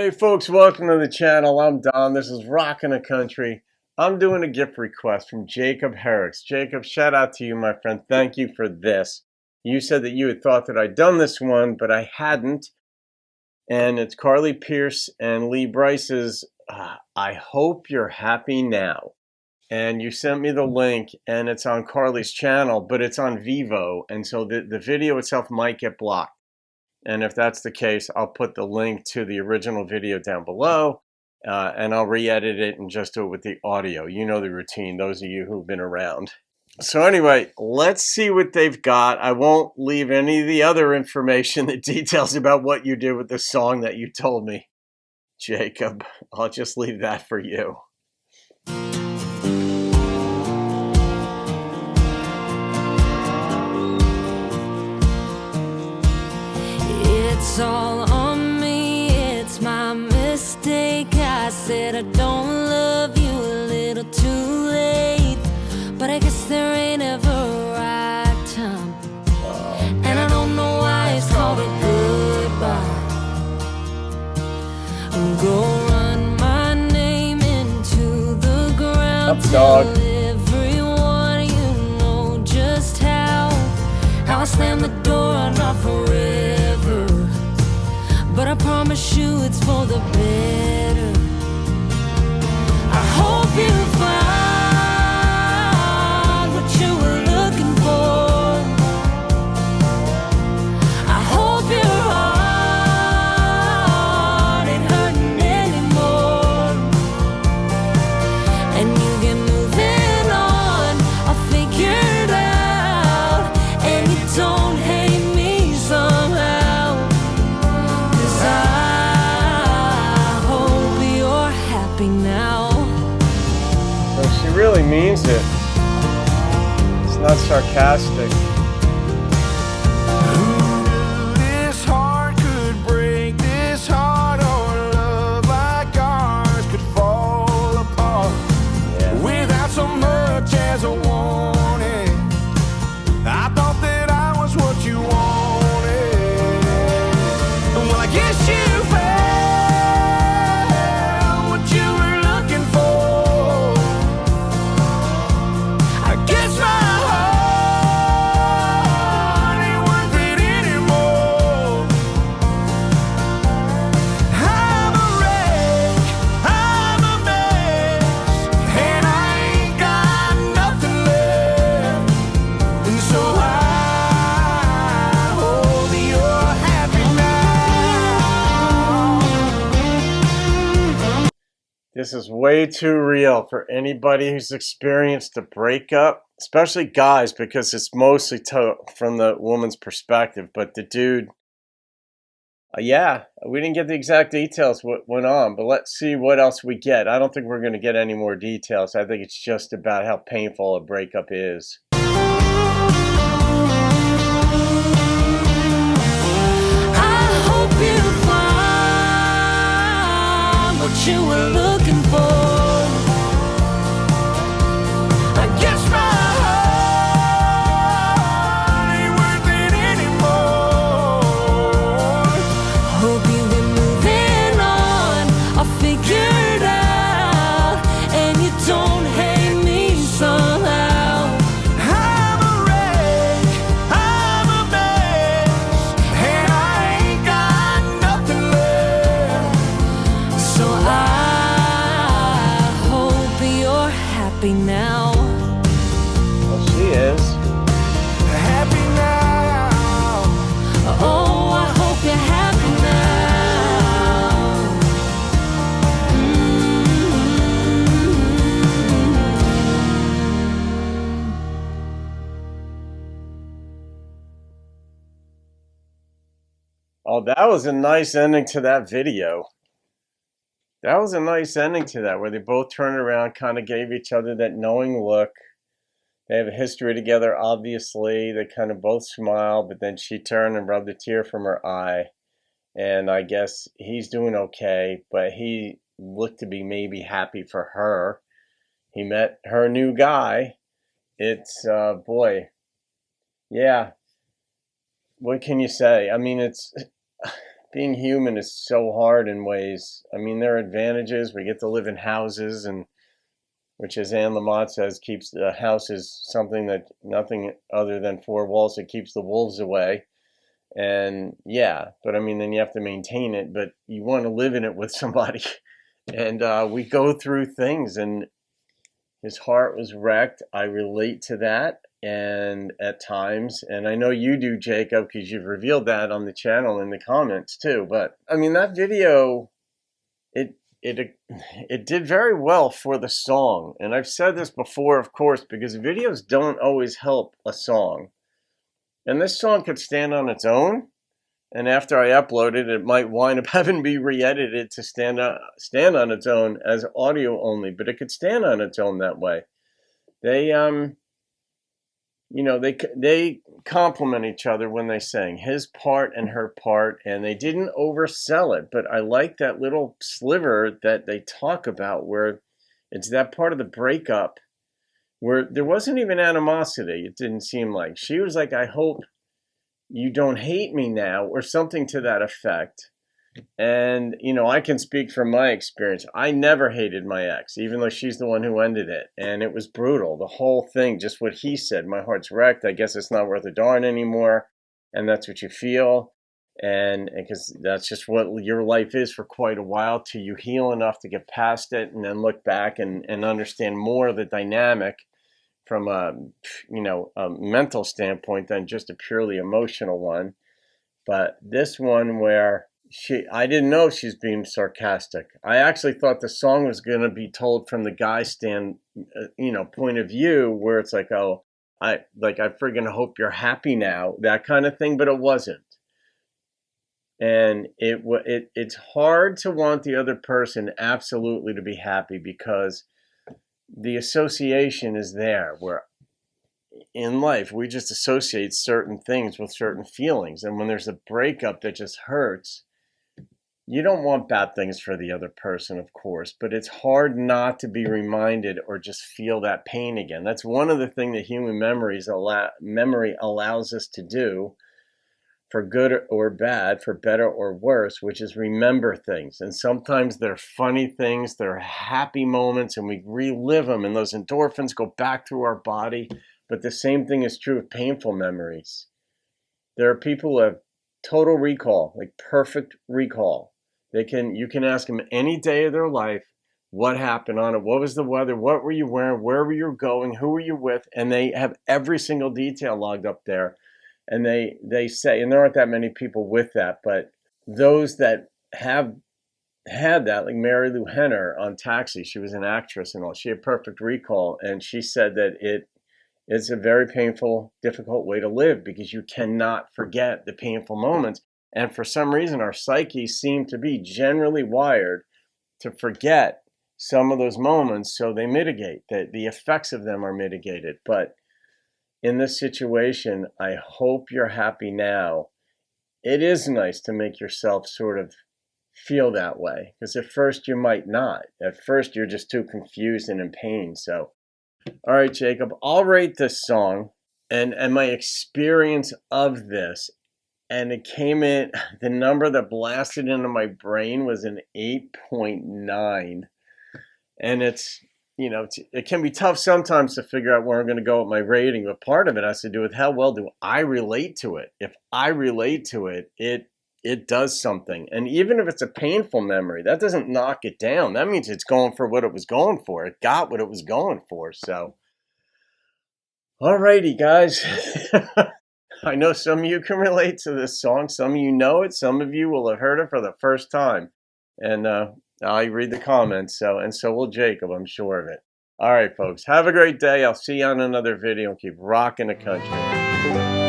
Hey folks, welcome to the channel. I'm Don. This is Rockin' the Country. I'm doing a gift request from Jacob Herricks. Jacob, shout out to you, my friend. Thank you for this. You said that you had thought that I'd done this one, but I hadn't. And it's Carly Pearce and Lee Brice's I Hope You're Happy Now. And you sent me the link, and it's on Carly's channel, but it's on Vivo. And so the video itself might get blocked. And if that's the case, I'll put the link to the original video down below, and I'll re-edit it and just do it with the audio. You know the routine, those of you who've been around. So anyway, let's see what they've got. I won't leave any of the other information, the details about what you did with the song that you told me, Jacob. I'll just leave that for you. It's all on me, it's my mistake. I said I don't love you a little too late, but I guess there ain't ever a right time. And I don't know why it's called a goodbye. Go run my name into the ground. Up, dog. Tell everyone you know just how I slam the door and not forever. But I promise you it's for the better. I hope you find what you were looking for. I hope your heart ain't hurting anymore, and you get moving on. I'll figure it out, and you don't hate me somehow. She really means it. It's not sarcastic. Who knew this heart could break, this heart, or love like ours could fall apart? Yeah. Without so much as a warning. I thought that I was what you wanted. Well, I guess you found what you were looking for. I guess my heart ain't worth it anymore. I'm a wreck, I'm a mess, and I ain't got nothing left. And so I hope you're happy now. This is way too real for anybody who's experienced a breakup, especially guys, because it's mostly from the woman's perspective. But the dude, yeah, we didn't get the exact details what went on, but let's see what else we get. I don't think we're going to get any more details. I think it's just about how painful a breakup is. I hope you find what you were looking for. I guess my heart ain't worth it anymore. Hope you get moving on. I'll figure it out, and you don't hate me somehow. I'm a wreck, I'm a mess, and I ain't got nothing left. So I hope you're happy now. Well, she is. Happy now. Oh, I hope you're happy Oh, that was a nice ending to that video. That was a nice ending to that, where they both turned around, kind of gave each other that knowing look. They have a history together, obviously. They kind of both smile, but then she turned and rubbed a tear from her eye. And I guess he's doing okay, but he looked to be maybe happy for her. He met her new guy. It's, boy, yeah. What can you say? I mean, it's being human is so hard in ways. I mean, there are advantages. We get to live in houses, and which, as Anne Lamott says, keeps the house is something that nothing other than four walls that keeps the wolves away. And yeah, but I mean, then you have to maintain it, but you want to live in it with somebody. And we go through things, and his heart was wrecked. I relate to that, and at times, and I know you do, Jacob, because you've revealed that on the channel in the comments too. But I mean, that video, it did very well for the song. And I've said this before, of course, because videos don't always help a song. And this song could stand on its own. And after I upload it, it might wind up having to be re-edited to stand on its own as audio only. But it could stand on its own that way. They they complement each other when they sing, his part and her part, and they didn't oversell it. But I like that little sliver that they talk about where it's that part of the breakup where there wasn't even animosity. It didn't seem like. She was like, I hope you don't hate me now, or something to that effect. And, I can speak from my experience. I never hated my ex, even though she's the one who ended it. And it was brutal. The whole thing, just what he said, my heart's wrecked. I guess it's not worth a darn anymore. And that's what you feel. And because that's just what your life is for quite a while till you heal enough to get past it and then look back and understand more of the dynamic from a mental standpoint than just a purely emotional one. But this one where I didn't know she's being sarcastic. I actually thought the song was going to be told from the guy's point of view, where it's like, oh, I friggin' hope you're happy now, that kind of thing, but it wasn't. And it's hard to want the other person absolutely to be happy, because the association is there, where in life we just associate certain things with certain feelings. And when there's a breakup that just hurts, you don't want bad things for the other person, of course, but it's hard not to be reminded or just feel that pain again. That's one of the things that human memory allows us to do, for good or bad, for better or worse, which is remember things. And sometimes they're funny things, they're happy moments, and we relive them, and those endorphins go back through our body. But the same thing is true of painful memories. There are people who have total recall, like perfect recall. You can ask them any day of their life, what happened on it, what was the weather, what were you wearing, where were you going, who were you with, and they have every single detail logged up there. And they say, and there aren't that many people with that, but those that have had that, like Mary Lou Henner on Taxi, she was an actress and all, she had perfect recall, and she said that it's a very painful, difficult way to live, because you cannot forget the painful moments. And for some reason, our psyches seem to be generally wired to forget some of those moments, so they mitigate, that the effects of them are mitigated. But in this situation, I hope you're happy now. It is nice to make yourself sort of feel that way, because at first you might not. At first you're just too confused and in pain. So, all right, Jacob, I'll rate this song and my experience of this. And it came in, the number that blasted into my brain was an 8.9. And it's, it can be tough sometimes to figure out where I'm going to go with my rating, but part of it has to do with how well do I relate to it. If I relate to it, it does something. And even if it's a painful memory, that doesn't knock it down. That means it's going for what it was going for. It got what it was going for. So, all righty, guys. I know some of you can relate to this song. Some of you know it. Some of you will have heard it for the first time. And I read the comments, and so will Jacob, I'm sure of it. All right, folks, have a great day. I'll see you on another video, and keep rocking the country.